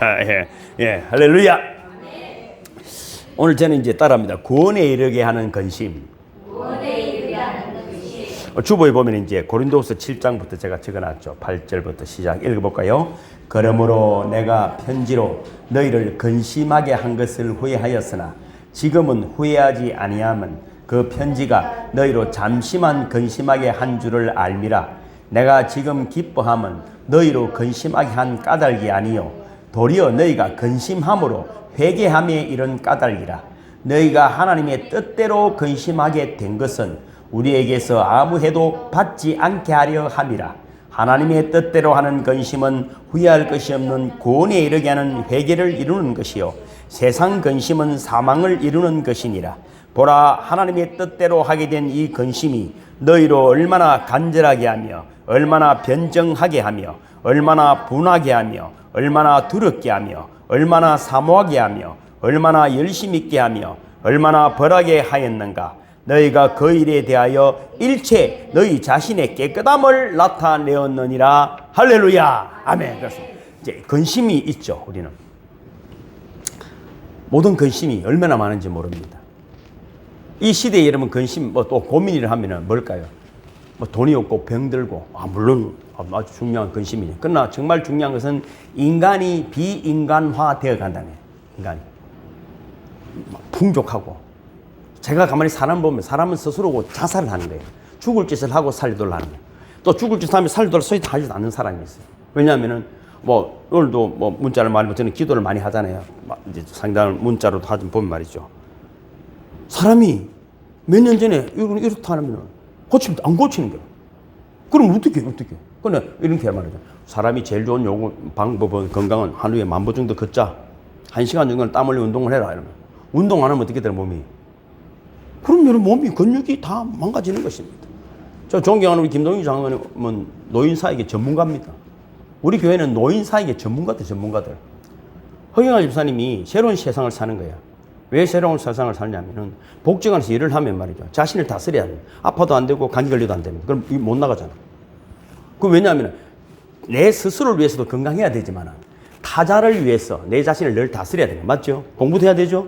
예, 예, 할렐루야. 오늘 저는 이제 따라합니다. 구원에 이르게 하는 근심. 주보에 보면 이제 고린도후서 7장부터 제가 적어놨죠. 8절부터 시작 읽어볼까요? 그러므로 내가 편지로 너희를 근심하게 한 것을 후회하였으나 지금은 후회하지 아니함은 그 편지가 너희로 잠시만 근심하게 한 줄을 알미라. 내가 지금 기뻐함은 너희로 근심하게 한 까닭이 아니요 도리어 너희가 근심함으로 회개함에 이른 까닭이라. 너희가 하나님의 뜻대로 근심하게 된 것은 우리에게서 아무 해도 받지 않게 하려 함이라. 하나님의 뜻대로 하는 근심은 후회할 것이 없는 구원에 이르게 하는 회개를 이루는 것이요 세상 근심은 사망을 이루는 것이니라. 보라, 하나님의 뜻대로 하게 된 이 근심이 너희로 얼마나 간절하게 하며 얼마나 변정하게 하며 얼마나 분하게 하며 얼마나 두렵게 하며 얼마나 사모하게 하며 얼마나 열심 있게 하며 얼마나 벌하게 하였는가. 너희가 그 일에 대하여 일체 너희 자신의 깨끗함을 나타내었느니라. 할렐루야. 아멘. 그렇습니다. 이제 근심이 있죠. 우리는 모든 근심이 얼마나 많은지 모릅니다. 이 시대에 여러분 근심 또 고민을 하면은 뭘까요? 돈이 없고 병들고 물론 아주 중요한 근심이죠. 그러나 정말 중요한 것은 인간이 비인간화 되어 간다는 거예요. 인간이 풍족하고 제가 가만히 사람 보면 사람은 스스로 자살을 하는 거예요. 죽을 짓을 하고 살리도록 하는 거예요. 또 죽을 짓을 하면 살리도록 소리도 하지도 않는 사람이 있어요. 왜냐하면은 오늘도 문자를 많이 보면 저는 기도를 많이 하잖아요. 이제 상당한 문자로도 하좀 보면 말이죠. 사람이 몇 년 전에 이렇다 하면 고치면 안 고치는 거예요. 그럼 어떻게? 근데 이렇게 말이죠. 사람이 제일 좋은 방법은 건강은 하루에 10,000보 정도 걷자. 1시간 정도는 땀 흘려 운동을 해라. 이러면 운동 안 하면 어떻게 돼요, 몸이? 그럼 여러분 몸이 근육이 다 망가지는 것입니다. 저 존경하는 우리 김동희 장로님은 노인사에게 전문가입니다. 우리 교회는 노인사에게 전문가들. 허경환 집사님이 새로운 세상을 사는 거야. 왜 새로운 세상을 살냐면은 복지관에서 일을 하면 말이죠. 자신을 다스려야 돼. 아파도 안 되고 감기 걸려도 안 됩니다. 그럼 못 나가잖아. 그 왜냐하면 내 스스로를 위해서도 건강해야 되지만 타자를 위해서 내 자신을 늘 다스려야 돼요. 맞죠? 공부도 해야 되죠?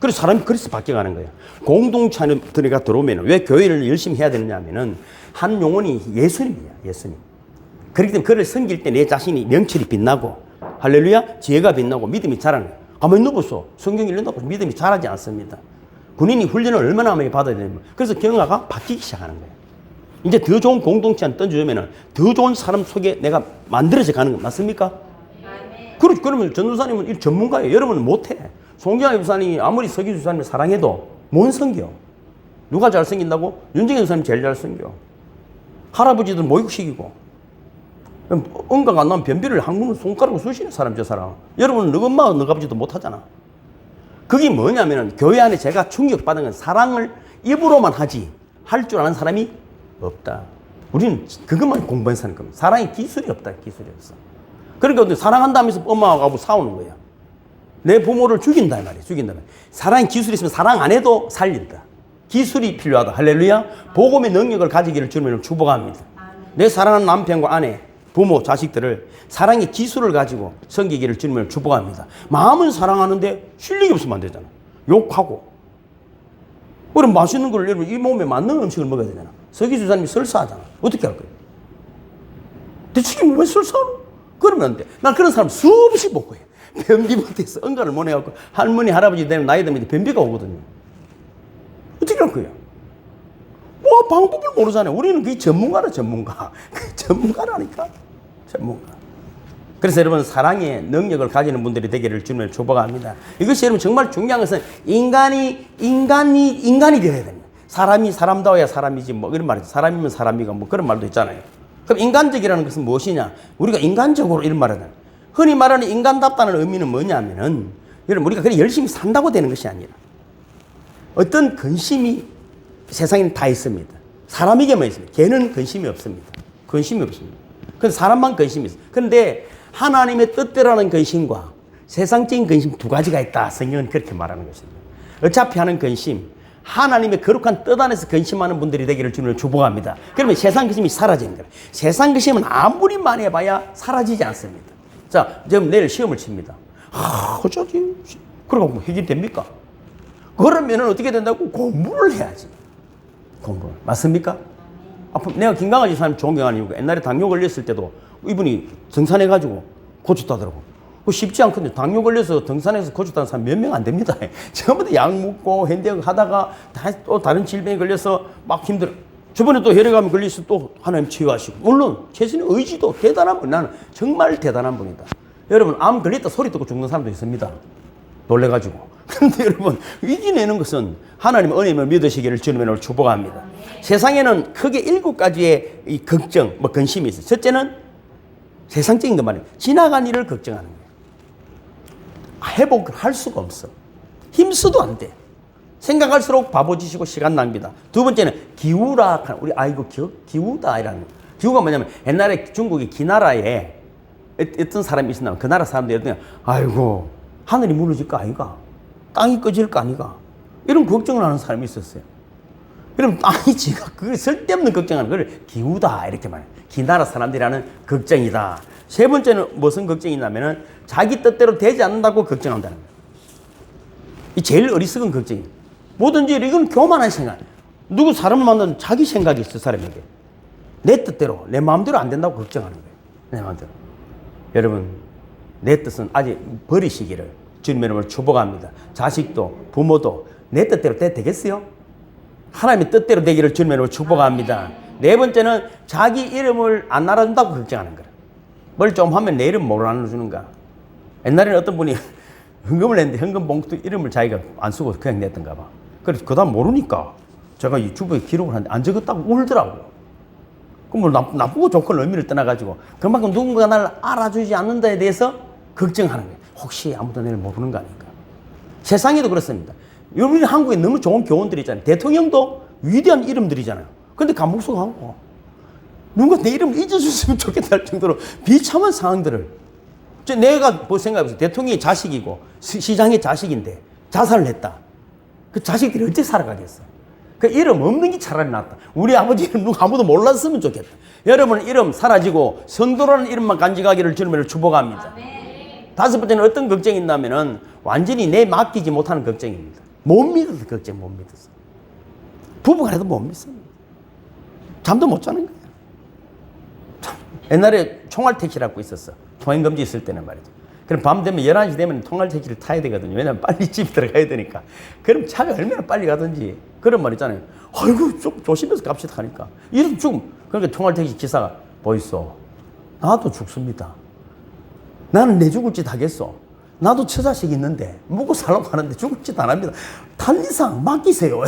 그래서 사람이 그래서 바뀌어가는 거예요. 공동체 안에 들어오면 왜 교회를 열심히 해야 되느냐 하면은 한 영혼이 예수님이야. 예수님. 그렇기 때문에 그를 섬길 때 내 자신이 명철이 빛나고 할렐루야 지혜가 빛나고 믿음이 자라는 거예요. 가만히 누워서 성경 읽는다고 믿음이 자라지 않습니다. 군인이 훈련을 얼마나 많이 받아야 되냐면 그래서 경화가 바뀌기 시작하는 거예요. 이제 더 좋은 공동체 안에 던져주면 더 좋은 사람 속에 내가 만들어져 가는 거 맞습니까? 그러면 전도사님은 이 전문가예요. 여러분은 못해. 송기환 집사님이 아무리 서기 집사님을 사랑해도 못 섬겨. 누가 잘 섬긴다고? 윤정현 집사님이 제일 잘 섬겨. 할아버지들 모욕시키고 응가가 안 나면 변비를 한국은 손가락으로 쑤시는 사람 저 사람. 여러분은 너 엄마가 너 아버지도 못하잖아. 그게 뭐냐면은 교회 안에 제가 충격받은 건 사랑을 입으로만 하지 할 줄 아는 사람이 없다. 우리는 그것만 공부해서 하는 겁니다. 사랑의 기술이 없다. 기술이 없어. 그러니까 사랑한다면서 엄마하고 싸우는 거야. 내 부모를 죽인다 이 말이야. 죽인다 말이야. 사랑의 기술이 있으면 사랑 안 해도 살린다. 기술이 필요하다. 할렐루야. 복음의 능력을 가지기를 주님을 축복합니다. 내 사랑하는 남편과 아내 부모, 자식들을 사랑의 기술을 가지고 섬기기를 주님을 축복합니다. 마음은 사랑하는데 실력이 없으면 안 되잖아. 욕하고. 그럼 맛있는 걸 여러분 이 몸에 맞는 음식을 먹어야 되잖아. 서기 주사님이 설사하잖아. 어떻게 할 거예요? 대치기 왜 설사하노? 그러면 안 돼. 난 그런 사람 수없이 보고 해. 변비 못해서 응가를 못 해갖고 할머니, 할아버지 되면 나이 들면 변비가 오거든요. 어떻게 할 거예요? 방법을 모르잖아요. 우리는 그게 전문가라, 전문가. 전문가라니까. 전문가. 그래서 여러분, 사랑의 능력을 가지는 분들이 되기를 주님을 축복합니다. 이것이 여러분 정말 중요한 것은 인간이 되어야 됩니다. 사람이 사람다워야 사람이지, 이런 말이죠. 사람이면 사람이가 그런 말도 있잖아요. 그럼 인간적이라는 것은 무엇이냐? 우리가 인간적으로 이런 말을 하잖아요. 흔히 말하는 인간답다는 의미는 뭐냐면은, 여러분, 우리가 그냥 열심히 산다고 되는 것이 아니라, 어떤 근심이 세상에는 다 있습니다. 사람에게만 있습니다. 개는 근심이 없습니다. 근심이 없습니다. 그래서 사람만 근심이 있어요. 그런데 하나님의 뜻대로라는 근심과 세상적인 근심 두 가지가 있다. 성경은 그렇게 말하는 것입니다. 어차피 하는 근심, 하나님의 거룩한 뜻 안에서 근심하는 분들이 되기를 주님을 축복합니다. 그러면 세상 근심이 사라지는 거예요. 세상 근심은 아무리 많이 해봐야 사라지지 않습니다. 자, 지금 내일 시험을 칩니다. 어쩌지? 그러고 해결됩니까? 그러면은 어떻게 된다고? 공부를 해야지. 공부를. 맞습니까? 내가 김강아지 사람 존경하는 이유가 옛날에 당뇨 걸렸을 때도 이분이 등산해가지고 고쳤다더라고. 쉽지 않거든요. 당뇨 걸려서 등산해서 고쳤다는 사람 몇 명 안 됩니다. 전부 다 약 먹고 핸드약 하다가 또 다른 질병에 걸려서 막 힘들어. 저번에 또 혈액암에 걸려서 또 하나님 치유하시고. 물론 최선의 의지도 대단한 분. 나는 정말 대단한 분이다. 여러분, 암 걸렸다 소리 듣고 죽는 사람도 있습니다. 놀래가지고. 그런데 여러분, 이겨내는 것은 하나님의 은혜임을 믿으시기를 주님으로 축복합니다. 세상에는 크게 7가지의 이 걱정, 근심이 있어요. 첫째는 세상적인 것 말이에요. 지나간 일을 걱정하는 거예요. 회복을 할 수가 없어. 힘써도 안 돼. 생각할수록 바보짓이고 시간 낭비다. 두 번째는 기우라. 우리 아이고 기우다 이라는 거. 기우가 뭐냐면 옛날에 중국의 기나라에 어떤 사람이 있었나 그 나라 사람들이 그냥 아이고 하늘이 무너질까 아이가 땅이 꺼질까 아니가 이런 걱정을 하는 사람이 있었어요. 그럼 땅이 지가 그걸 쓸데없는 걱정하는 걸 기우다 이렇게 말해요. 기나라 사람들이라는 걱정이다. 세 번째는 무슨 걱정이 있냐면은 자기 뜻대로 되지 않는다고 걱정한다는 거예요. 이 제일 어리석은 걱정이에요. 뭐든지 이건 교만한 생각. 누구 사람을 만나면 자기 생각이 있어 사람에게. 내 뜻대로 내 마음대로 안 된다고 걱정하는 거예요. 내 마음대로. 여러분 내 뜻은 아직 버리시기를 주님의 이름으로 축복합니다. 자식도 부모도 내 뜻대로 되겠어요? 하나님의 뜻대로 되기를 주님의 이름으로 축복합니다. 네 번째는 자기 이름을 안 알아준다고 걱정하는 거예요. 뭘 좀 하면 내 이름 뭘 알아주는가. 옛날에는 어떤 분이 헌금을 냈는데 헌금 봉투 이름을 자기가 안 쓰고 그냥 냈던가 봐. 그래서 그 다음 모르니까 제가 유튜브에 기록을 하는데 안 적었다고 울더라고요. 그럼 뭐 나쁘고 좋고 의미를 떠나가지고 그만큼 누군가 나를 알아주지 않는다에 대해서 걱정하는 거예요. 혹시 아무도 나를 모르는 거 아닌가. 세상에도 그렇습니다. 우리 한국에 너무 좋은 교원들이 있잖아요. 대통령도 위대한 이름들이잖아요. 근데 감옥수가 하고 누가 내 이름을 잊어줬으면 좋겠다 할 정도로 비참한 상황들을 내가 뭐 생각해보세요. 대통령의 자식이고 시장의 자식인데 자살을 했다. 그 자식들이 어떻게 살아가겠어? 그 이름 없는 게 차라리 낫다. 우리 아버지 이름 누가 아무도 몰랐으면 좋겠다. 여러분 이름 사라지고 성도라는 이름만 간직하기를 주님을 축복합니다. 다섯 번째는 어떤 걱정이 있냐면은 완전히 내 맡기지 못하는 걱정입니다. 못 믿어서 걱정 못 믿어서. 부부간에도 못 믿습니다. 잠도 못 자는 거예요. 옛날에 총알택시라고 있었어. 통행금지 있을 때는 말이죠. 그럼 밤 되면 11시 되면 통알택시를 타야 되거든요. 왜냐면 빨리 집에 들어가야 되니까. 그럼 차가 얼마나 빨리 가든지 그런 말 있잖아요. 아이고 좀 조심해서 갑시다 하니까 이런 죽음. 그러니까 통알택시 기사가 보이소. 나도 죽습니다. 나는 내 죽을 짓 하겠어. 나도 처자식 있는데 먹고 살라고 하는데 죽을 짓 안 합니다. 탄 이상 맡기세요.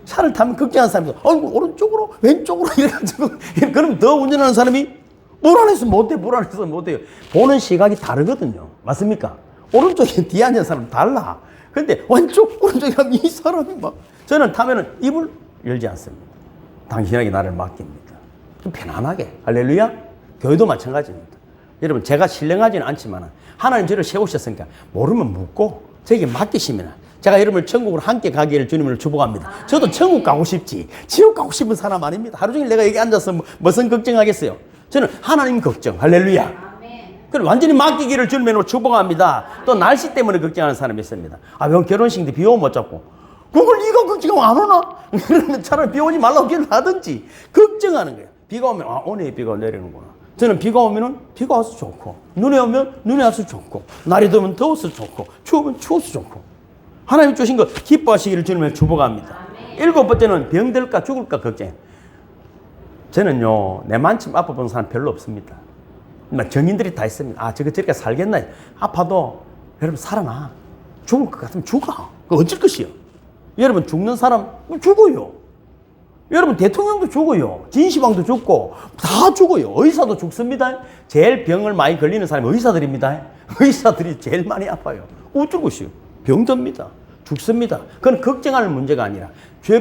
차를 타면 걱정하는 사람이 아이고 오른쪽으로 왼쪽으로 이래가지고 그럼 더 운전하는 사람이 불안해서 못해 불안해서 못해요. 보는 시각이 다르거든요. 맞습니까? 오른쪽에 뒤에 앉은 사람은 달라. 근데 왼쪽 오른쪽에 가면 이 사람이 막 저는 타면은 입을 열지 않습니다. 당신에게 나를 맡깁니다. 좀 편안하게. 할렐루야. 교회도 마찬가지입니다. 여러분 제가 신령하지는 않지만 하나님 저를 세우셨으니까 모르면 묻고 저에게 맡기시면 제가 여러분을 천국으로 함께 가기를 주님을 축복합니다. 저도 천국 가고 싶지 지옥 가고 싶은 사람 아닙니다. 하루 종일 내가 여기 앉아서 무슨 걱정하겠어요. 저는 하나님 걱정. 할렐루야. 그럼 완전히 맡기기를 주님으로 축복합니다. 또 날씨 때문에 걱정하는 사람이 있습니다. 왜 결혼식 때 비 오면 못 잡고 그걸 네가 걱정하면 안 오나? 그러면 차라리 비 오지 말라고 기를 하든지 걱정하는 거예요. 비가 오면 오늘 비가 내리는구나. 저는 비가 오면은 비가 와서 좋고 눈이 오면 눈이 와서 좋고 날이 더우면 더워서 좋고 추우면 추워서 좋고 하나님 주신 거 기뻐하시기를 주님을 축복합니다. 일곱 번째는 병들까 죽을까 걱정. 저는요 내만큼 아파본 사람 별로 없습니다. 정인들이 다 있습니다. 저거 저렇게 살겠나? 아파도 여러분 살아나. 죽을 것 같으면 죽어. 어쩔 것이요. 여러분 죽는 사람 죽어요. 여러분 대통령도 죽어요. 진시황도 죽고 다 죽어요. 의사도 죽습니다. 제일 병을 많이 걸리는 사람이 의사들입니다. 의사들이 제일 많이 아파요. 어쩔 것이요. 병듭니다. 죽습니다. 그건 걱정할 문제가 아니라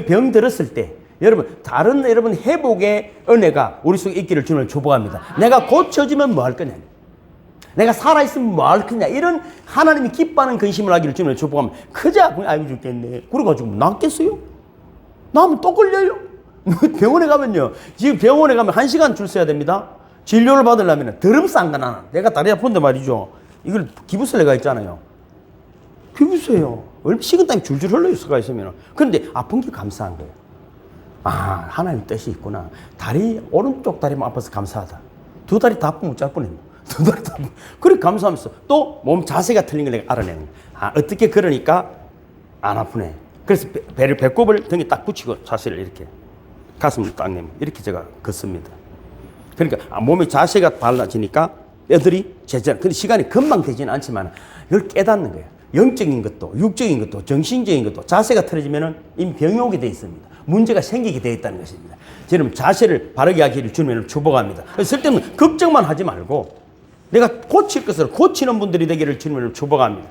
병 들었을 때 여러분 다른 여러분 회복의 은혜가 우리 속에 있기를 주님을 축복합니다. 내가 고쳐지면 뭐 할 거냐. 내가 살아있으면 뭐 할 거냐. 이런 하나님이 기뻐하는 근심을 하기를 주님을 축복합니다. 그자 아이고 죽겠네. 그래가지고 낫겠어요? 나면 또 걸려요. 병원에 가면요. 지금 병원에 가면 1시간 줄 서야 됩니다. 진료를 받으려면 더럼 싼 거 나는. 내가 다리 아픈데 말이죠. 이걸 기부설레가 있잖아요. 기부세요. 식은땀이 줄줄 흘러요, 수가 있으면. 그런데 아픈 게 감사한 거예요. 아, 하나님 뜻이 있구나. 다리, 오른쪽 다리만 아파서 감사하다. 두 다리 다 아프면 짤 뻔했네. 두 다리 다 아프면. 그렇게 감사하면서 또 몸 자세가 틀린 걸 내가 알아내는 거예요. 아, 어떻게 그러니까 안 아프네. 그래서 배꼽을 등에 딱 붙이고 자세를 이렇게 가슴을 딱 내면 이렇게 제가 걷습니다. 그러니까 몸의 자세가 달라지니까 뼈들이 제자리. 근데 시간이 금방 되지는 않지만 이걸 깨닫는 거예요. 영적인 것도 육적인 것도 정신적인 것도 자세가 틀어지면 이미 병이 오게 돼 있습니다. 문제가 생기게 돼 있다는 것입니다. 저는 자세를 바르게 하기를 주님을 축복합니다. 쓸데없는 걱정만 하지 말고 내가 고칠 것을 고치는 분들이 되기를 주님을 축복합니다.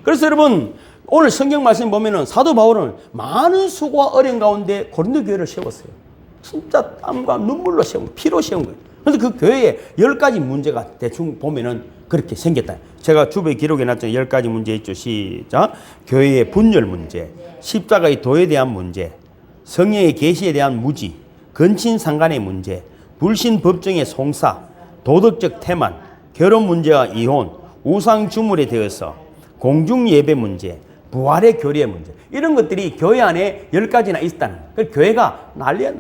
그래서 여러분 오늘 성경 말씀 보면은 사도 바울은 많은 수고와 어려움 가운데 고린도 교회를 세웠어요. 진짜 땀과 눈물로 세운, 피로 세운 거예요. 그래서 그 교회에 10가지 문제가 대충 보면은 그렇게 생겼다. 제가 주부에 기록해 놨죠. 10가지 문제 있죠. 시작. 교회의 분열 문제, 십자가의 도에 대한 문제, 성령의 계시에 대한 무지, 근친상간의 문제, 불신 법정의 송사, 도덕적 태만, 결혼 문제와 이혼, 우상 주물에 대해서, 공중 예배 문제, 부활의 교리의 문제, 이런 것들이 교회 안에 10가지나 있다는 거예요. 그래서 교회가 난리야.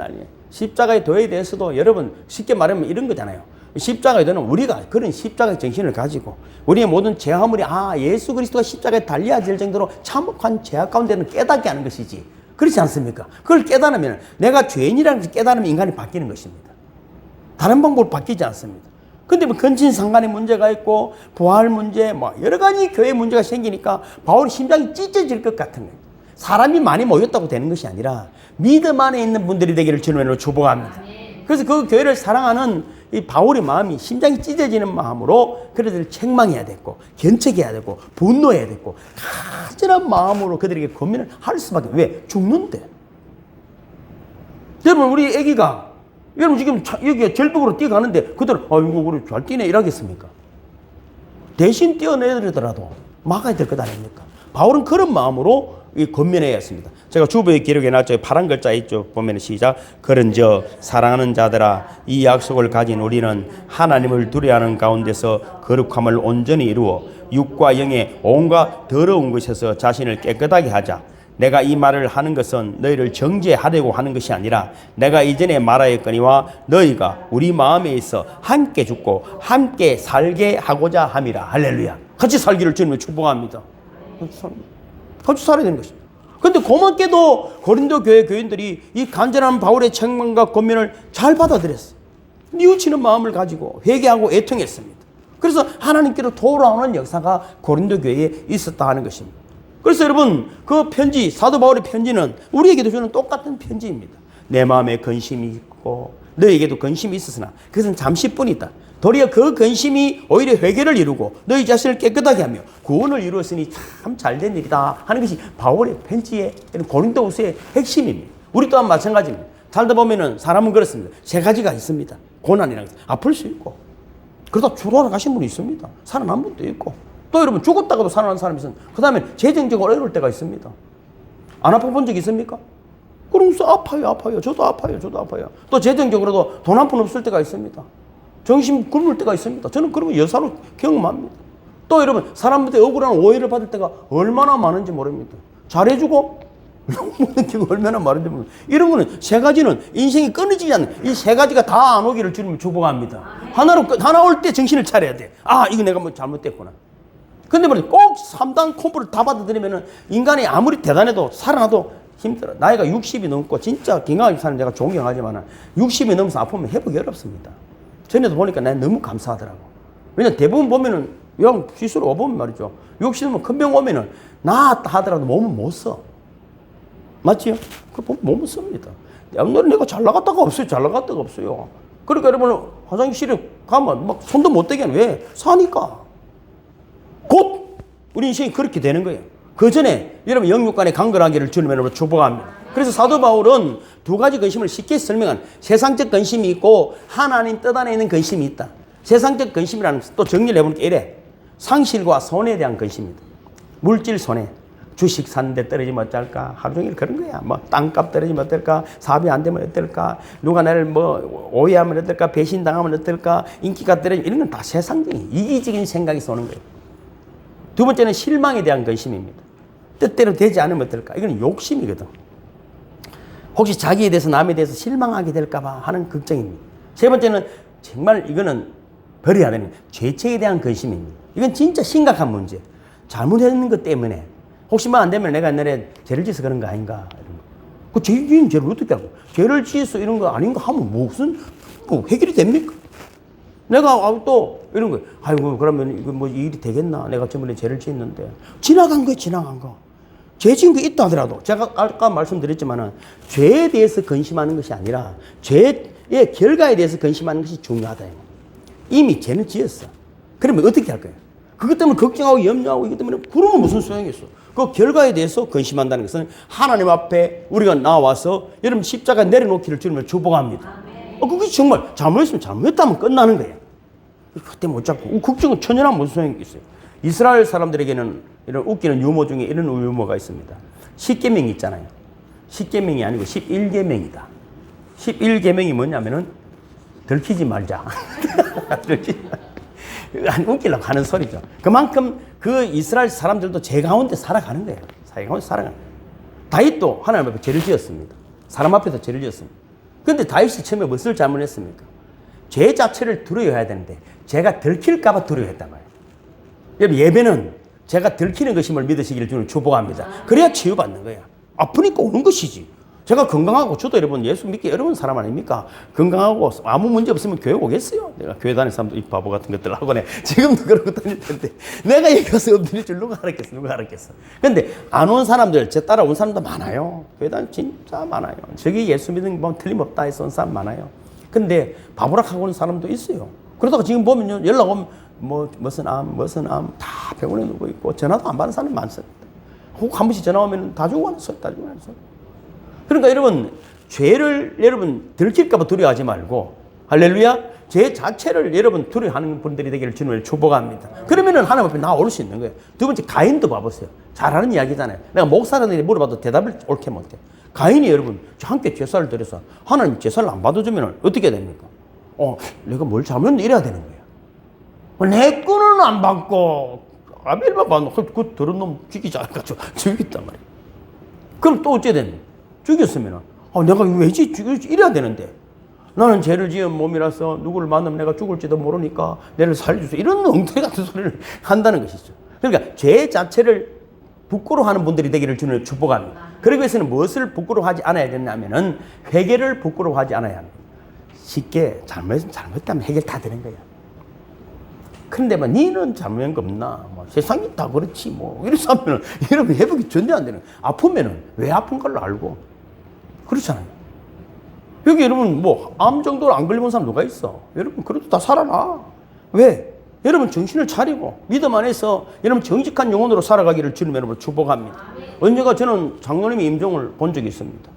십자가의 도에 대해서도 여러분 쉽게 말하면 이런 거잖아요. 십자가의 도는 우리가 그런 십자가의 정신을 가지고 우리의 모든 죄화물이 예수 그리스도가 십자가에 달려질 정도로 참혹한 죄악 가운데는 깨닫게 하는 것이지. 그렇지 않습니까? 그걸 깨달으면 내가 죄인이라는 것을 깨달으면 인간이 바뀌는 것입니다. 다른 방법으로 바뀌지 않습니다. 근데 뭐 근친상간의 문제가 있고 부활 문제 뭐 여러 가지 교회 문제가 생기니까 바울의 심장이 찢어질 것 같은 거예요. 사람이 많이 모였다고 되는 것이 아니라 믿음 안에 있는 분들이 되기를 주님으로 축복합니다. 그래서 그 교회를 사랑하는 이 바울의 마음이 심장이 찢어지는 마음으로 그들을 책망해야 됐고 견책해야 되고 분노해야 됐고 간절한 마음으로 그들에게 권면을 할 수밖에. 왜? 죽는데. 여러분 우리 애기가 여러분 지금 여기 절벽으로 뛰어가는데 그들 아이고 그래 잘 뛰네 이러겠습니까? 대신 뛰어내더라도 막아야 될 것 아닙니까? 바울은 그런 마음으로 권면해야 했습니다. 제가 주부의 기록에 놨죠. 파란 글자 있죠. 보면 시작. 그런즉 사랑하는 자들아 이 약속을 가진 우리는 하나님을 두려워하는 가운데서 거룩함을 온전히 이루어 육과 영의 온갖 더러운 것에서 자신을 깨끗하게 하자. 내가 이 말을 하는 것은 너희를 정죄하려고 하는 것이 아니라 내가 이전에 말하였거니와 너희가 우리 마음에 있어 함께 죽고 함께 살게 하고자 함이라. 할렐루야. 같이 살기를 주님을 축복합니다. 같이 살아야 되는 것입니다. 그런데 고맙게도 고린도 교회 교인들이 이 간절한 바울의 책망과 권면을 잘 받아들였어요. 뉘우치는 마음을 가지고 회개하고 애통했습니다. 그래서 하나님께로 돌아오는 역사가 고린도 교회에 있었다 하는 것입니다. 그래서 여러분 그 편지, 사도 바울의 편지는 우리에게도 주는 똑같은 편지입니다. 내 마음에 근심이 있고 너에게도 근심이 있었으나 그것은 잠시뿐이다. 도리어 그 근심이 오히려 회개를 이루고 너희 자신을 깨끗하게 하며 구원을 이루었으니 참 잘된 일이다 하는 것이 바울의 편지의 고린도후서의 핵심입니다. 우리 또한 마찬가지입니다. 살다 보면은 사람은 그렇습니다. 세 가지가 있습니다. 고난이라는 것은 아플 수 있고 그러다 죽어가신 분이 있습니다. 살아난 분도 있고 또 여러분 죽었다가도 살아난 사람이 있습니다. 그 다음에 재정적으로 어려울 때가 있습니다. 안 아파본 적 있습니까? 그러면서 아파요. 저도 아파요. 또 재정적으로도 돈 한 푼 없을 때가 있습니다. 정신 굶을 때가 있습니다. 저는 그러면 여사로 경험합니다. 또 여러분 사람한테 억울한 오해를 받을 때가 얼마나 많은지 모릅니다. 잘해주고 욕먹는 경우가 얼마나 많은지 모릅니다. 이런 거는 세 가지는 인생이 끊어지지 않는 이 세 가지가 다 안 오기를 주님을 축복합니다. 하나 올 때 정신을 차려야 돼. 이거 내가 뭐 잘못됐구나. 근데 꼭 3단 콤보를 다 받아들이면 인간이 아무리 대단해도 살아나도 힘들어. 나이가 60이 넘고 진짜 건강하게 사는 내가 존경하지만 60이 넘어서 아프면 회복이 어렵습니다. 전에도 보니까 난 너무 감사하더라고. 왜냐면 대부분 보면은 영 시술 오보면 말이죠. 60 넘으면 큰 병 오면은 나았다 하더라도 몸은 못 써. 맞지요? 그 보면 몸은 씁니다. 오늘은 내가 잘 나갔다가 없어요. 그러니까 여러분 화장실에 가면 막 손도 못 대게 하는 왜? 사니까. 곧 우리 인생이 그렇게 되는 거예요. 그 전에 여러분 영육간에 강건하기를 주님으로 축복합니다. 그래서 사도 바울은 두 가지 근심을 쉽게 설명한 세상적 근심이 있고 하나님 뜻 안에 있는 근심이 있다. 세상적 근심이라는 것은 또 정리를 해보니까 이래. 상실과 손해에 대한 근심입니다. 물질 손해, 주식 사는데 떨어지면 어쩔까? 하루 종일 그런 거야. 뭐 땅값 떨어지면 어떨까? 사업이 안 되면 어떨까? 누가 나를 뭐 오해하면 어떨까? 배신당하면 어떨까? 인기가 떨어지면 이런 건 다 세상적인 이기적인 생각이 쏘는 거예요. 두 번째는 실망에 대한 근심입니다. 뜻대로 되지 않으면 어떨까? 이건 욕심이거든. 혹시 자기에 대해서 남에 대해서 실망하게 될까 봐 하는 걱정입니다. 세 번째는 정말 이거는 버려야 되는 죄책에 대한 근심입니다. 이건 진짜 심각한 문제. 잘못했는 것 때문에 혹시 뭐 안 되면 내가 옛날에 죄를 지어서 그런 거 아닌가 이런 거. 그 죄인 죄를 어떻게 하고 죄를 지어서 이런 거 아닌가 하면 무슨 뭐 해결이 됩니까? 내가 또 이런 거 아이고 그러면 이거 뭐 일이 되겠나? 내가 저번에 죄를 지었는데 지나간 거야 지나간 거. 죄 지은 게 있다 하더라도 제가 아까 말씀드렸지만은 죄에 대해서 근심하는 것이 아니라 죄의 결과에 대해서 근심하는 것이 중요하다. 이미 죄는 지었어. 그러면 어떻게 할 거예요? 그것 때문에 걱정하고 염려하고 이것 때문에 그러면 무슨 소용이 있어? 그 결과에 대해서 근심한다는 것은 하나님 앞에 우리가 나와서 여러분 십자가 내려놓기를 주님을 축복합니다. 그게 정말 잘못했으면 잘못했다면 끝나는 거예요. 그때 못 잡고 걱정은 천연한 무슨 소용이 있어요? 이스라엘 사람들에게는 이런 웃기는 유머 중에 이런 유머가 있습니다. 10계명이 있잖아요. 10계명이 아니고 11계명이다. 11계명이 뭐냐면은 들키지 말자. 들키지 말자. 웃기려고 하는 소리죠. 그만큼 그 이스라엘 사람들도 죄 가운데 살아가는 거예요. 죄 가운데 살아가는 거예요. 다윗도 하나님 앞에 죄를 지었습니다. 사람 앞에서 죄를 지었습니다. 그런데 다윗이 처음에 무엇을 잘못했습니까? 죄 자체를 두려워해야 되는데 죄가 들킬까 봐 두려워했단 말이에요. 여러분 예배는 제가 들키는 것임을 믿으시기를 주는 축복합니다. 그래야 치유받는 거야. 아프니까 오는 것이지. 제가 건강하고 저도 여러분 예수 믿기 어려운 사람 아닙니까? 건강하고 아무 문제 없으면 교회 오겠어요. 내가 교회 다니는 사람도 이 바보 같은 것들 하고네. 지금도 그러고 다닐 텐데 내가 여기 가서 엎드릴 줄 누가 알았겠어. 누가 알았겠어. 근데 안 온 사람들 제 따라온 사람도 많아요. 교회 다니는 진짜 많아요. 저기 예수 믿는 거 틀림없다 해서 온 사람 많아요. 근데 바보락하고 온 사람도 있어요. 그러다가 지금 보면 연락 오면 무슨 암 다 병원에 누워 있고 전화도 안 받는 사람이 많습니다. 혹 한 번씩 전화 오면 다 죽어가는 소리, 다 죽어가는 소리. 그러니까 여러분 죄를 여러분 들킬까봐 두려워하지 말고 할렐루야 죄 자체를 여러분 두려워하는 분들이 되기를 주님을 축복합니다. 그러면은 하나님 앞에 나올 수 있는 거예요. 두 번째 가인도 봐보세요. 잘하는 이야기잖아요. 내가 목사라는 물어봐도 대답을 옳게 못해. 가인이 여러분 함께 제사를 드려서 하나님 제사를 안 받아주면 어떻게 됩니까? 내가 뭘 잘못했는데 이래야 되는 거예요. 내 거는 안 받고 아벨만 받고 그 더러운 놈 죽이지 않아가지고 죽였단 말이에요. 그럼 또 어째 됩니까? 죽였으면 내가 왜지 이래야 되는데 나는 죄를 지은 몸이라서 누구를 만나면 내가 죽을지도 모르니까 내를 살려주세요. 이런 엉터리 같은 소리를 한다는 것이죠. 그러니까 죄 자체를 부끄러워하는 분들이 되기를 주는 축복합니다. 그러기 위해서는 무엇을 부끄러워하지 않아야 되냐면은 회개를 부끄러워하지 않아야 합니다. 쉽게 잘못했다면 해결 다 되는 거야. 그런데 뭐 니는 잘못한 거 없나? 세상이 다 그렇지 뭐 이래서 하면은 여러분 회복이 전혀 안 되는. 아프면은 왜 아픈 걸로 알고 그렇잖아요. 여기 여러분 암 정도로 안 걸려본 사람 누가 있어? 여러분 그래도 다 살아나. 왜? 여러분 정신을 차리고 믿음 안에서 여러분 정직한 영혼으로 살아가기를 주님 여러분 축복합니다. 언제가 저는 장로님의 임종을 본 적이 있습니다.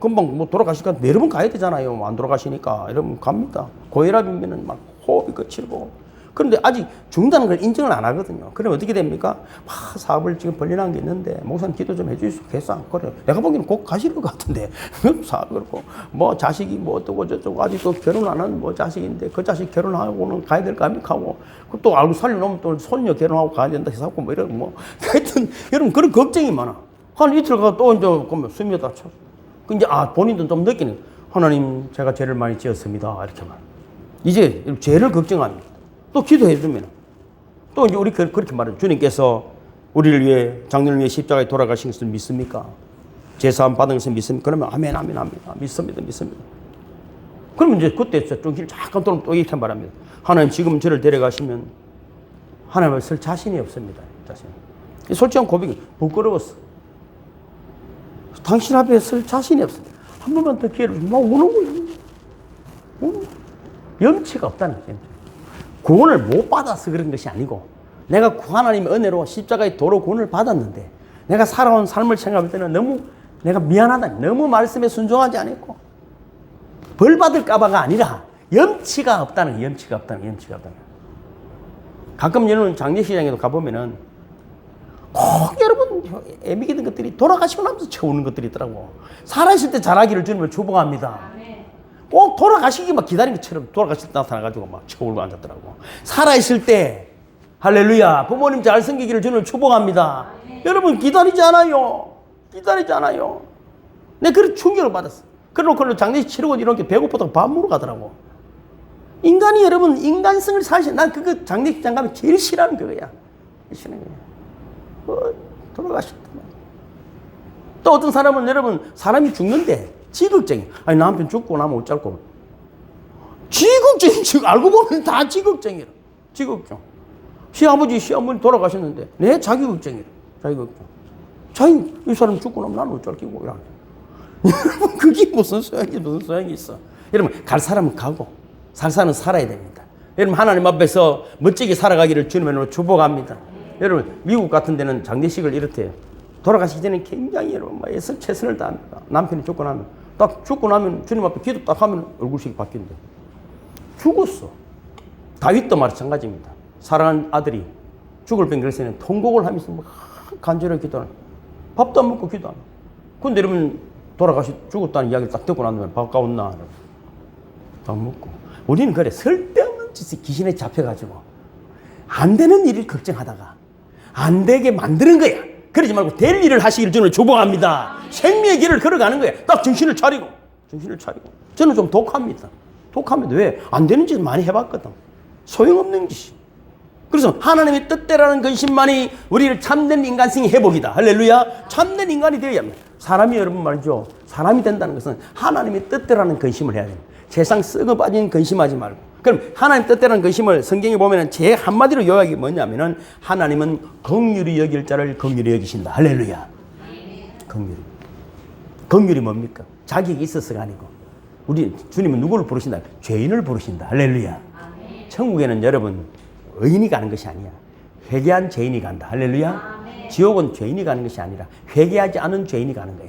금방 돌아가시니까 여러 번 가야 되잖아요. 안 돌아가시니까 여러분 갑니다. 고혈압이면은 막 호흡이 거칠고. 그런데 아직 죽는다는 걸 인정을 안 하거든요. 그러면 어떻게 됩니까? 사업을 지금 벌려놓은 게 있는데 목사님 기도 좀 해주실 수 있겠어? 그래. 내가 보기에는 꼭 가실 것 같은데 사업 그렇고 자식이 어떠고 저쩌고 아직도 결혼 안 한 자식인데 그 자식 결혼하고는 가야 될 거 아닙니까? 하고 또 알고 살려놓으면 또 손녀 결혼하고 가야 된다 해서 이러고 하여튼 여러분 그런 걱정이 많아. 한 이틀 가서 또 이제 숨이 다 차. 이제 본인도 좀 느끼는 하나님 제가 죄를 많이 지었습니다. 이렇게만. 이제 죄를 걱정합니다. 또 기도해 주면 또 이제 우리 그렇게 말해요. 주님께서 우리를 위해 장로를 위해 십자가에 돌아가신 것을 믿습니까? 제사함 받은 것을 믿습니까? 그러면 아멘 믿습니다. 그러면 이제 그때 정신을 잠깐 또 이렇게 말합니다. 하나님 지금 저를 데려가시면 하나님을 쓸 자신이 없습니다. 솔직한 고백이 부끄러웠어. 당신 앞에 쓸 자신이 없습니다. 한 번만 더 기회를 주면 우는 거예요. 염치가 없다는 거예요. 구원을 못 받아서 그런 것이 아니고 내가 하나님의 은혜로 십자가의 도로 구원을 받았는데 내가 살아온 삶을 생각할 때는 너무 내가 미안하다. 너무 말씀에 순종하지 않았고 벌 받을까 봐가 아니라 염치가 없다는 거예요. 가끔 여러분 장례식장에도 가보면은 꼭 여러분 애미기던 것들이 돌아가시고 나면서 채우는 것들이 있더라고. 살아있을 때 잘하기를 주님을 축복합니다. 꼭 돌아가시기 막 기다리는 것처럼 돌아가실 때 나타나가지고 막 채우고 앉았더라고. 살아있을 때 할렐루야 부모님 잘 섬기기를 주님을 축복합니다. 여러분 기다리지 않아요. 기다리지 않아요. 내가 그런 충격을 받았어. 그러고 장례식 치르고 이렇게 배고프다고 밥 먹으러 가더라고. 인간이 여러분 인간성을 사실 난 그거 장례식장 가면 제일 싫어하는 그거야. 싫어하는 거야. 돌아가셨다. 또 어떤 사람은 여러분 사람이 죽는데 지극정이 아니 남편 죽고 나면 어쩔고 지극정이 지금 알고 보면 다 지극정이라. 지극정. 시아버지 시어머니 돌아가셨는데 내 자기 걱정이라. 자기 걱정. 자기 이 사람 죽고 나면 나는 어쩔 끼고 이러는. 여러분 그게 무슨 소용이 있어. 여러분 갈 사람은 가고 살 사람은 살아야 됩니다. 여러분 하나님 앞에서 멋지게 살아가기를 주님으로 축복합니다. 여러분 미국 같은 데는 장례식을 이렇대요. 돌아가시기 전에 굉장히 여러분 애써 최선을 다합니다. 남편이 죽고 나면 딱 죽고 나면 주님 앞에 기도 딱 하면 얼굴색이 바뀐대. 죽었어. 다윗도 마찬가지입니다. 사랑하는 아들이 죽을 병 결세는 통곡을 하면서 막 간절하게 기도하는. 밥도 안 먹고 기도 안 하고. 근데 여러분 죽었다는 이야기를 딱 듣고 나면 밥 가온나 밥 먹고. 우리는 그래 쓸데없는 짓에 귀신에 잡혀가지고 안 되는 일을 걱정하다가 안 되게 만드는 거야. 그러지 말고 될 일을 하시기를 저는 축복합니다. 생명의 길을 걸어가는 거야. 딱 정신을 차리고. 저는 좀 독합니다. 왜? 안 되는 짓을 많이 해봤거든. 소용없는 짓이. 그래서 하나님의 뜻대로라는 근심만이 우리를 참된 인간성의 회복이다. 할렐루야. 참된 인간이 되어야 합니다. 사람이 여러분 말이죠. 사람이 된다는 것은 하나님의 뜻대로라는 근심을 해야 됩니다. 세상 썩어 빠진 근심하지 말고. 그럼 하나님 뜻대로라는 근심을 성경에 보면 제 한마디로 요약이 뭐냐면은 하나님은 긍휼히 여길 자를 긍휼히 여기신다. 할렐루야. 긍휼이 뭡니까? 자격이 있어서가 아니고 우리 주님은 누구를 부르신다? 죄인을 부르신다. 할렐루야. 천국에는 여러분 의인이 가는 것이 아니야. 회개한 죄인이 간다. 할렐루야. 지옥은 죄인이 가는 것이 아니라 회개하지 않은 죄인이 가는 거야.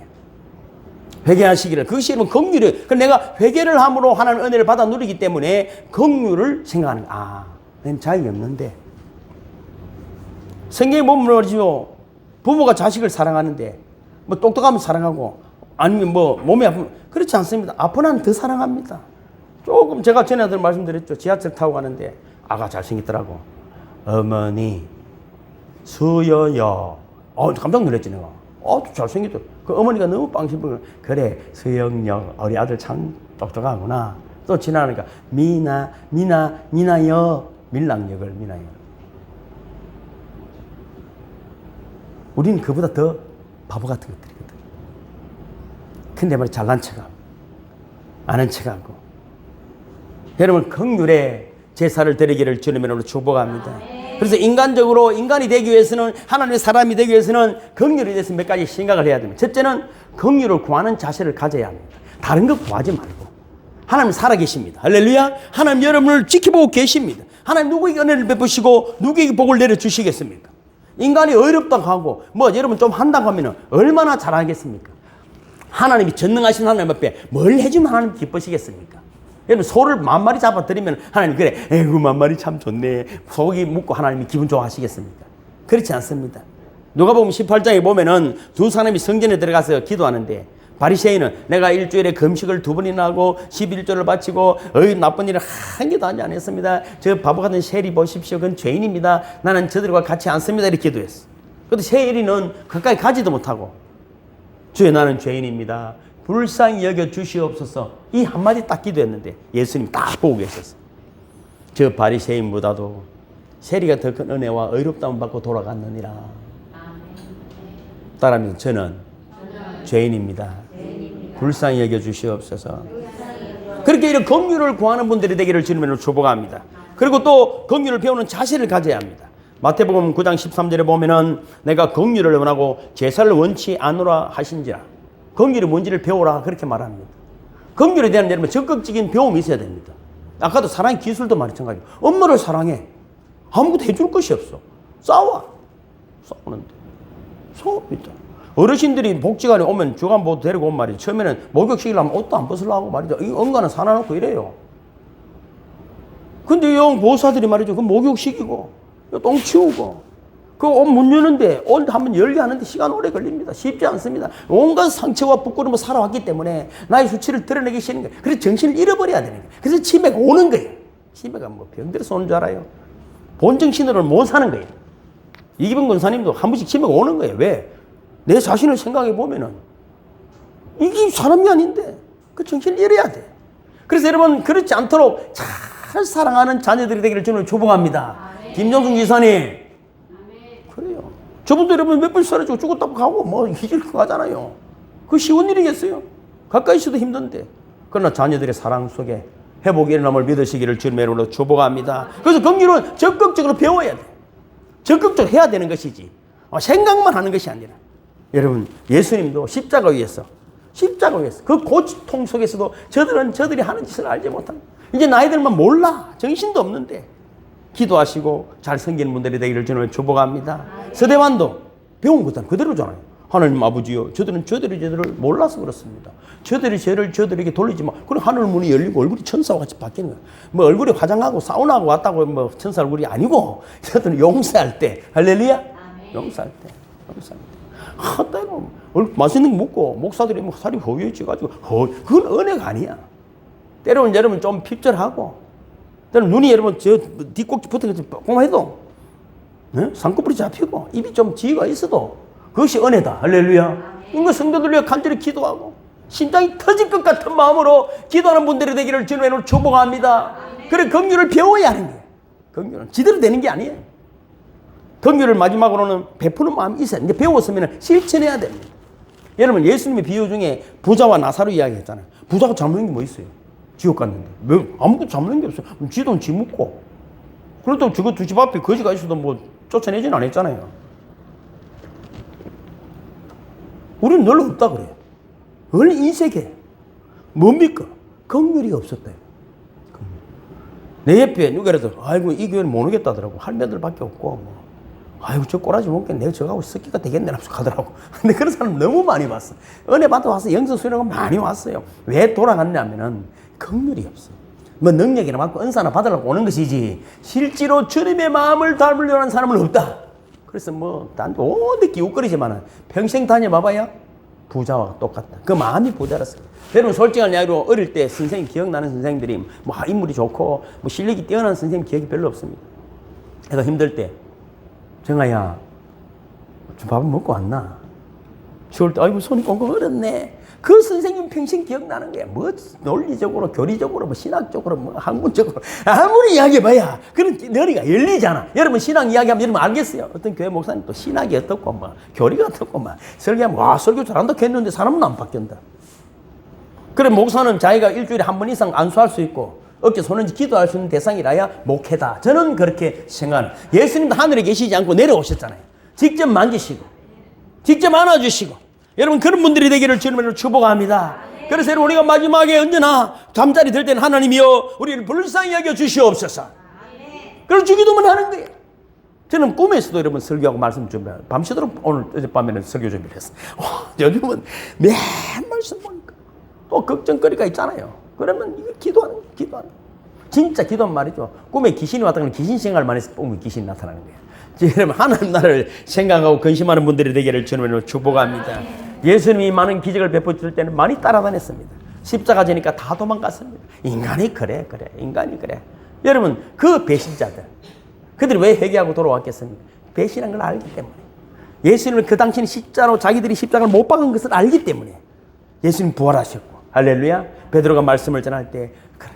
회개하시기를. 그것이 여러분 긍휼이. 내가 회개를 함으로 하나님의 은혜를 받아 누리기 때문에 긍휼을 생각하는 거야. 아, 난 자격이 없는데. 성경에 보면 말이죠. 부모가 자식을 사랑하는데 뭐 똑똑하면 사랑하고 아니면 뭐 몸이 아프면 그렇지 않습니다. 아픈 한은 더 사랑합니다. 조금 제가 전에도 말씀드렸죠. 지하철 타고 가는데 아가 잘생겼더라고. 어머니 수여여. 깜짝 놀랐지 내가. 잘생겼다. 그 어머니가 너무 빵신빵. 그래 수영역 우리 아들 참 똑똑하구나. 또 지나가니까 미나여 밀락역을 미나여. 우리는 그보다 더 바보 같은 것들이거든. 근데 말이 잘난 척하고 아는 척하고. 여러분 긍휼에 제사를 드리기를 주님으로 축복합니다. 그래서 인간적으로 인간이 되기 위해서는 하나님의 사람이 되기 위해서는 긍휼에 대해서 몇 가지 생각을 해야 됩니다. 첫째는 긍휼을 구하는 자세를 가져야 합니다. 다른 거 구하지 말고. 하나님 살아계십니다. 할렐루야. 하나님 여러분을 지켜보고 계십니다. 하나님 누구에게 은혜를 베푸시고 누구에게 복을 내려주시겠습니까? 인간이 어렵다고 하고 뭐 여러분 좀 한다고 하면 얼마나 잘하겠습니까? 하나님이 전능하신 하나님 앞에 뭘 해주면 하나님 기쁘시겠습니까? 여러분 소를 10,000마리 잡아드리면 하나님 그래 에이구 10,000마리 참 좋네 소고기 먹고 하나님이 기분 좋아하시겠습니까? 그렇지 않습니다. 누가복음 18장에 보면은 두 사람이 성전에 들어가서 기도하는데 바리새인은 내가 일주일에 금식을 2번이나 하고 11조를 바치고 나쁜 일을 한 개도 하지 않았습니다. 저 바보 같은 세리 보십시오. 그건 죄인입니다. 나는 저들과 같이 않습니다. 이렇게 기도했어. 그런데 세리는 가까이 가지도 못하고 주여 나는 죄인입니다. 불쌍히 여겨 주시옵소서. 이 한마디 딱 기도했는데 예수님 딱 보고 계셨어. 저 바리새인보다도 세리가 더 큰 은혜와 의롭다움 받고 돌아갔느니라. 따라하면서 저는 죄인입니다. 불쌍히 여겨 주시옵소서. 그렇게 이런 긍휼을 구하는 분들이 되기를 주님으로 축복합니다. 그리고 또 긍휼을 배우는 자세를 가져야 합니다. 마태복음 9장 13절에 보면은 내가 긍휼을 원하고 제사를 원치 않으라 하신지라. 긍휼이 뭔지를 배우라 그렇게 말합니다. 긍휼에 대한 여러분 적극적인 배움이 있어야 됩니다. 아까도 사랑의 기술도 마찬가지고 엄마를 사랑해. 아무것도 해줄 것이 없어. 싸우는데 있다. 어르신들이 복지관에 오면 주간보도 데리고 온 말이죠. 처음에는 목욕시키려면 옷도 안 벗으려고 말이죠. 이 언가는 사놔놓고 이래요. 근데 이 보호사들이 말이죠. 그 목욕시키고 똥 치우고 그 옷 문 여는데, 옷 한번 열게 하는데 시간 오래 걸립니다. 쉽지 않습니다. 온갖 상처와 부끄러움을 살아왔기 때문에 나의 수치를 드러내기 싫은 거예요. 그래서 정신을 잃어버려야 되는 거예요. 그래서 치매가 오는 거예요. 치매가 뭐 병들어서 오는 줄 알아요? 본정신으로는 못 사는 거예요. 이기범 권사님도 한 번씩 치매가 오는 거예요. 왜? 내 자신을 생각해 보면은 이게 사람이 아닌데 그 정신을 잃어야 돼. 그래서 여러분 그렇지 않도록 잘 사랑하는 자녀들이 되기를 주님을 축복합니다. 김정숙 지사님. 그래요. 저분도 여러분 몇 번 쓰러지고 죽었다고 가고 뭐 희질고 하잖아요. 그 쉬운 일이겠어요? 가까이 있어도 힘든데. 그러나 자녀들의 사랑 속에 회복이 일어남을 믿으시기를 주님의 이름으로 축복합니다. 그래서 긍휼은 적극적으로 배워야 돼. 적극적으로 해야 되는 것이지. 생각만 하는 것이 아니라. 여러분 예수님도 십자가 위에서 그 고통 속에서도 저들이 하는 짓을 알지 못한다. 이제 나이 들면 몰라. 정신도 없는데. 기도하시고 잘 섬기는 분들이 되기를 주님을 축복합니다. 서대환도 배운 것은 그대로잖아요. 하나님 아버지요, 저들을 몰라서 그렇습니다. 저들이 죄를 저들에게 돌리지 마. 그럼 하늘 문이 열리고 얼굴이 천사와 같이 바뀌는 거야. 뭐 얼굴이 화장하고 사우나하고 왔다고 뭐 천사 얼굴이 아니고 저들은 용서할 때, 할렐루야, 용서할 때. 때로 맛있는 거 먹고 목사들이 뭐 살이 허위해져가지고 그건 은혜가 아니야. 때로는 여러분 좀 핍절하고. 때로는 눈이 여러분 저 뒷꼭지 붙어서 꼼꼼해도 상꺼풀이 잡히고 입이 좀 지위가 있어도 그것이 은혜다. 할렐루야. 이거 성도들 위해 간절히 기도하고 심장이 터질 것 같은 마음으로 기도하는 분들이 되기를 주님의 이름으로 축복합니다. 그래 긍휼을 배워야 하는 거예요. 긍휼은 지대로 되는 게 아니에요. 긍휼을 마지막으로는 베푸는 마음이 있어야 돼요. 배웠으면 실천해야 됩니다. 여러분 예수님의 비유 중에 부자와 나사로 이야기했잖아요. 부자가 잘못한 게 뭐 있어요? 지옥 갔는데. 아무것도 잘못한 게 없어요. 지 돈 지 묻고. 그래도 저거 두 집 앞에 거지가 있어도 뭐 쫓아내진 않았잖아요. 우리는 늘 없다 그래요. 늘 인색해. 뭡니까? 긍휼이 없었대요. 내 옆에 누구라도 아이고 이 교회는 못 오겠다더라고. 할매들밖에 없고 뭐. 아이고 저 꼬라지 먹겠 내가 저거하고 섞기가 되겠네 하면서 가더라고. 근데 그런 사람 너무 많이 봤어. 은혜 받아 와서 영성 수련하고 많이 왔어요. 왜 돌아갔냐면은 긍휼이 없어. 뭐 능력이나 받고 은사나 받으려고 오는 것이지 실제로 주님의 마음을 닮으려는 하는 사람은 없다. 그래서 뭐 딴 데 어디 기웃거리지만은 평생 다녀봐봐야 부자와 똑같다. 그 마음이 부자랐어요. 여러분 솔직한 이야기로 어릴 때 선생님 기억나는 선생님들이 뭐 인물이 좋고 뭐 실력이 뛰어난 선생님 기억이 별로 없습니다. 내가 힘들 때 정아야 좀 밥은 먹고 왔나? 추울 때 아이고 손이 꽁꽁 얼었네. 그 선생님 평생 기억나는 거야. 뭐 논리적으로 교리적으로 뭐 신학적으로 뭐 학문적으로 아무리 이야기해봐야 그런 너리가 열리잖아. 여러분 신학 이야기하면 여러분 알겠어요. 어떤 교회 목사님 또 신학이 어떻고 뭐 교리가 어떻고 막 설교하면 와 설교 잘한다 했는데 사람은 안 바뀐다. 그래 목사는 자기가 일주일에 한 번 이상 안수할 수 있고 어깨 손은지 기도할 수 있는 대상이라야 목회다. 저는 그렇게 생각합니다. 예수님도 하늘에 계시지 않고 내려오셨잖아요. 직접 만지시고 직접 안아주시고 여러분 그런 분들이 되기를 주님으로 축복합니다. 그래서 여러분 우리가 마지막에 언제나 잠자리 들 때는 하나님이여 우리를 불쌍히 여겨 주시옵소서. 그럼 주기도만 하는 거예요. 저는 꿈에서도 여러분 설교하고 말씀 준비해요. 밤새도록 오늘 어젯밤에는 설교 준비를 했어요. 요즘은 매 말씀 보니까 또 걱정거리가 있잖아요. 그러면 이거 기도하는 거예요. 진짜 기도한 말이죠. 꿈에 귀신이 왔다면 귀신 생활만 해서 꿈에 귀신이 나타나는 거예요. 여러분 하나님 나라를 생각하고 근심하는 분들이 되기를 주님으로 축복합니다. 예수님이 많은 기적을 베푸실 때는 많이 따라다녔습니다. 십자가 지니까 다 도망갔습니다. 인간이 그래. 인간이 그래. 여러분 그 배신자들 그들이 왜 회개하고 돌아왔겠습니까? 배신한 걸 알기 때문에. 예수님은 그 당시는 십자로 자기들이 십자가를 못 박은 것을 알기 때문에 예수님 부활하셨고 할렐루야. 베드로가 말씀을 전할 때 그래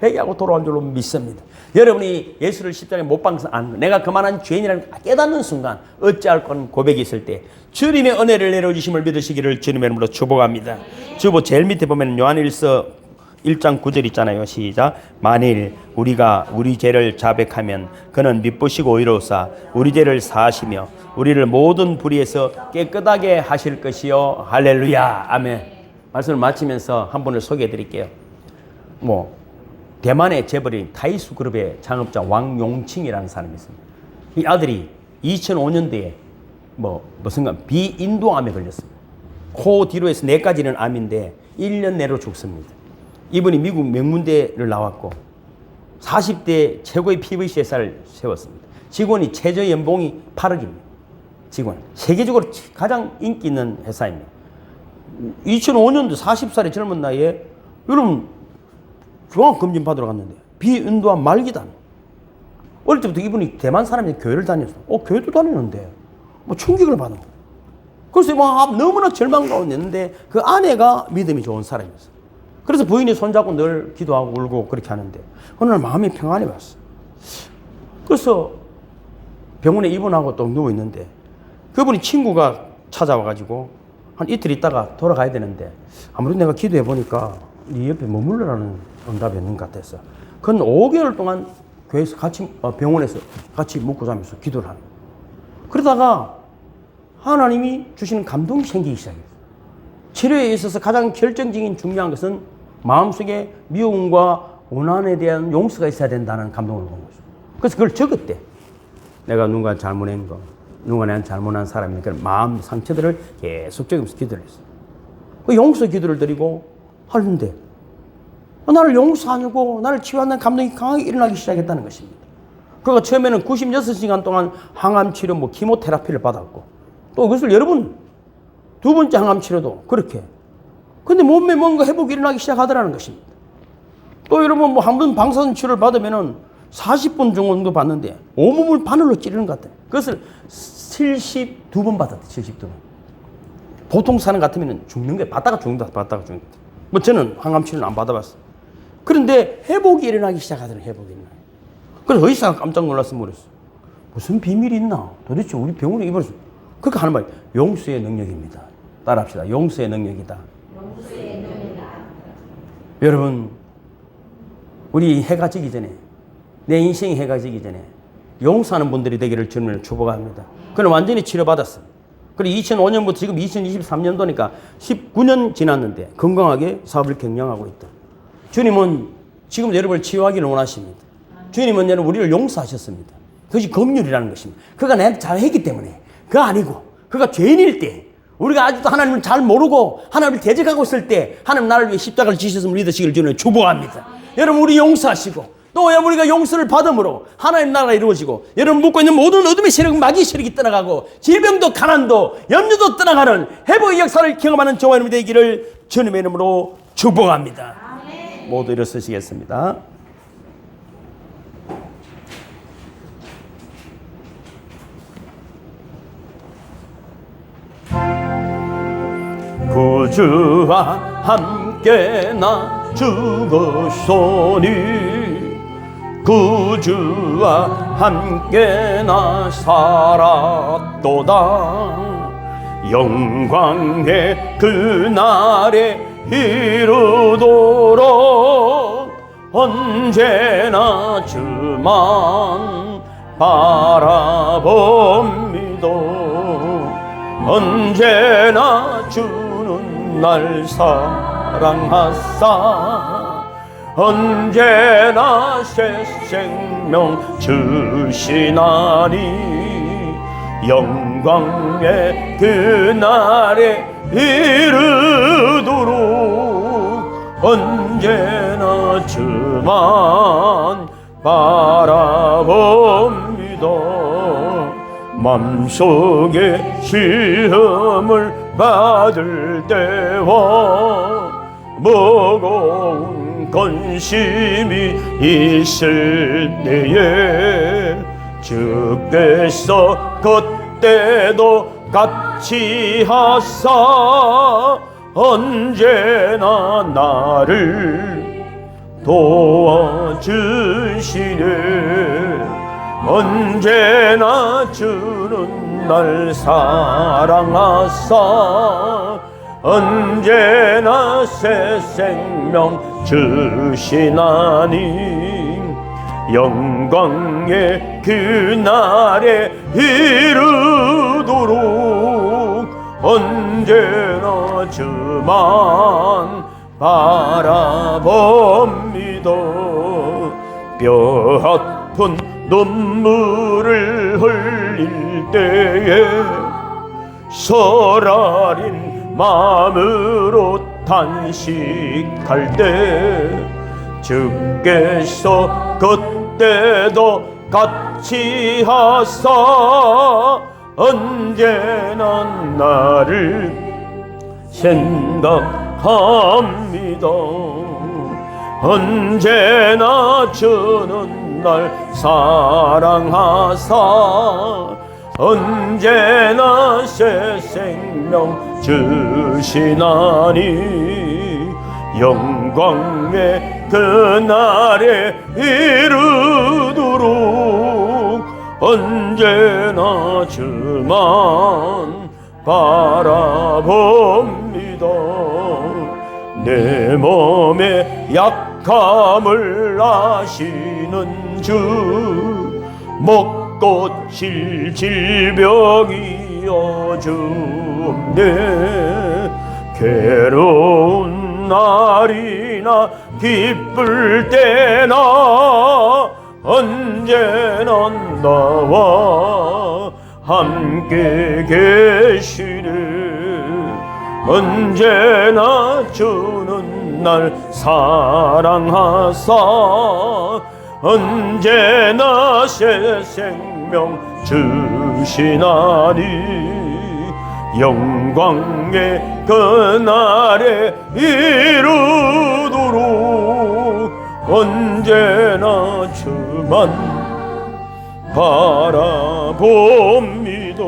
회개하고 돌아온 줄로 믿습니다. 여러분이 예수를 십자가에 못 박은 것을 아는 내가 그만한 죄인이라는 깨닫는 순간 어찌할 건 고백이 있을 때 주님의 은혜를 내려주심을 믿으시기를 주님의 이름으로 축복합니다. 주보 제일 밑에 보면 요한일서 1장 9절 있잖아요. 시작. 만일 우리가 우리 죄를 자백하면 그는 미쁘시고 의로우사 우리 죄를 사하시며 우리를 모든 불의에서 깨끗하게 하실 것이요. 할렐루야. 아멘. 말씀을 마치면서 한 분을 소개해 드릴게요. 대만의 재벌인 타이수 그룹의 창업자 왕용칭이라는 사람이 있습니다. 이 아들이 2005년도에 비인도암에 걸렸습니다. 코 뒤로에서 뇌까지는 암인데 1년 내로 죽습니다. 이분이 미국 명문대를 나왔고 40대 최고의 PVC 회사를 세웠습니다. 직원이 최저 연봉이 8억입니다. 직원. 세계적으로 가장 인기 있는 회사입니다. 2005년도 40살의 젊은 나이에 여러분 종합검진 받으러 갔는데 비인도한 말기다. 어릴 때부터 이분이 대만 사람이 교회를 다녔어. 교회도 다니는데 뭐 충격을 받은 거야. 그래서 막 너무나 절망 가운데 있는데 그 아내가 믿음이 좋은 사람이었어. 그래서 부인이 손잡고 늘 기도하고 울고 그렇게 하는데 어느 날 마음이 평안해 왔어. 그래서 병원에 입원하고 또 누워 있는데 그분이 친구가 찾아와가지고 한 이틀 있다가 돌아가야 되는데 아무래도 내가 기도해 보니까 네 옆에 머물러라는 응답이 것 같았어. 그건 5개월 동안 교회에서 같이 병원에서 같이 묵고 자면서 기도를 하는 거예요. 그러다가 하나님이 주시는 감동이 생기기 시작했어요. 치료에 있어서 가장 결정적인 중요한 것은 마음속에 미움과 원한에 대한 용서가 있어야 된다는 감동을 본 거죠. 그래서 그걸 적었대. 내가 누군가 잘못한 거, 누군가 내가 잘못한 사람이니까 마음 상처들을 계속 적으면서 기도를 했어요. 그 용서 기도를 드리고 하는데 나를 용서하고 나를 치유한다는 감동이 강하게 일어나기 시작했다는 것입니다. 그가 처음에는 96시간 동안 항암 치료, 키모테라피를 받았고 또 그것을 여러분 두 번째 항암 치료도 그렇게. 근데 몸에 뭔가 회복이 일어나기 시작하더라는 것입니다. 또 여러분 한 번 방사선 치료를 받으면은 40분 정도 받는데 온몸을 바늘로 찌르는 것 같아요. 그것을 72번 받았대. 72번. 보통 사람 같으면 죽는 거예요. 받다가 죽는다. 받다가 죽는다. 저는 항암 치료는 안 받아봤어요. 그런데 회복이 일어나기 시작하더라고요. 회복이 일어나요. 그래서 의사가 깜짝 놀라서 물었어. 무슨 비밀이 있나? 도대체 우리 병원에 입원해서. 그렇게 하는 말이 용서의 능력입니다. 따라합시다. 용서의 능력이다. 용서의 능력이다. 여러분, 우리 해가 지기 전에, 내 인생이 해가 지기 전에 용서하는 분들이 되기를 주님을 축복합니다. 그는 완전히 치료받았어요. 그리고 2005년부터 지금 2023년도니까 19년 지났는데 건강하게 사업을 경영하고 있다. 주님은 지금 여러분을 치유하기를 원하십니다. 주님은 여러분 우리를 용서하셨습니다. 그것이 긍휼이라는 것입니다. 그가 내한테 잘했기 때문에. 그거 아니고 그가 죄인일 때 우리가 아직도 하나님을 잘 모르고 하나님을 대적하고 있을 때 하나님 나를 위해 십자가를 지셨음을 믿으시기를 주님을 축복합니다. 여러분 우리 용서하시고 또 우리가 용서를 받음으로 하나님 나라가 이루어지고 여러분 묻고 있는 모든 어둠의 세력, 마귀의 세력이 떠나가고 질병도 가난도 염려도 떠나가는 회복의 역사를 경험하는 저와 여러분이 되기를 주님의 이름으로 축복합니다. 아멘. 모두 일어서시겠습니다. 구주와 함께 나 죽었소니 구주와 함께 나 살았도다. 영광의 그날에 이르도록 언제나 주만 바라봅니다. 언제나 주는 날 사랑하사 언제나 새 생명 주시나니 영광의 그날에 이르도록 언제나 주만 바라봅니다. 맘속에 시험을 받을 때와 무거운 근심이 있을 때에 주께서 그때도 같이 하사 언제나 나를 도와주시네. 언제나 주는 날 사랑하사 언제나 새 생명 주시나니 영광의 그날에 이르도록 언제나 주만 바라봅니다. 뼈 아픈 눈물을 흘릴 때에 서라린 마음으로 단식할 때 주께서 그때도 같이 하사 언제나 나를 생각합니다. 언제나 주는 날 사랑하사 언제나 새 생명 주시나니 영광의 그날에 이르도록 언제나 주만 바라봅니다. 내 몸의 약함을 아시는 주 먹고 칠 질병이여 주네 괴로운 날이나 기쁠 때나 언제나 나와 함께 계시네 언제나 주는 날 사랑하사 언제나 새 생명 주시나니 영광의 그날에 이르도록 언제나 주만 바라봅니다.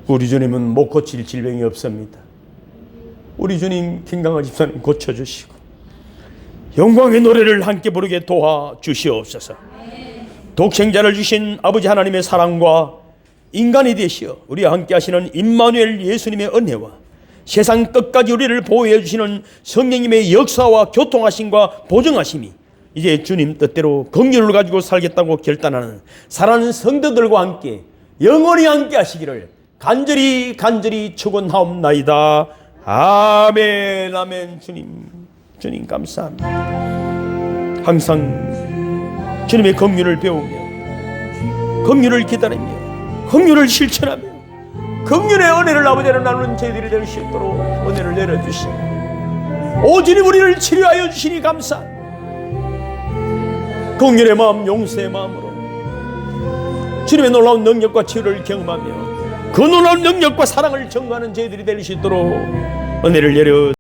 우리 주님은 못 고칠 질병이 없습니다. 우리 주님 김강화 집사님 고쳐주시고 영광의 노래를 함께 부르게 도와주시옵소서. 독생자를 주신 아버지 하나님의 사랑과 인간이 되시어 우리와 함께 하시는 임마누엘 예수님의 은혜와 세상 끝까지 우리를 보호해 주시는 성령님의 역사와 교통하심과 보증하심이 이제 주님 뜻대로 긍휼을 가지고 살겠다고 결단하는 사랑하는 성도들과 함께 영원히 함께 하시기를 간절히 축원하옵나이다. 아멘. 아멘. 주님 감사합니다. 항상 주님의 긍휼을 배우며 긍휼을 기다리며 긍휼을 실천하며 긍휼의 은혜를 아버지로 나누는 저희들이 될 수 있도록 은혜를 내려주시고 오직 우리를 치료하여 주시니 감사합니다. 긍휼의 마음 용서의 마음으로 주님의 놀라운 능력과 치유를 경험하며 그 놀라운 능력과 사랑을 증거하는 저희들이 될 수 있도록 은혜를 내려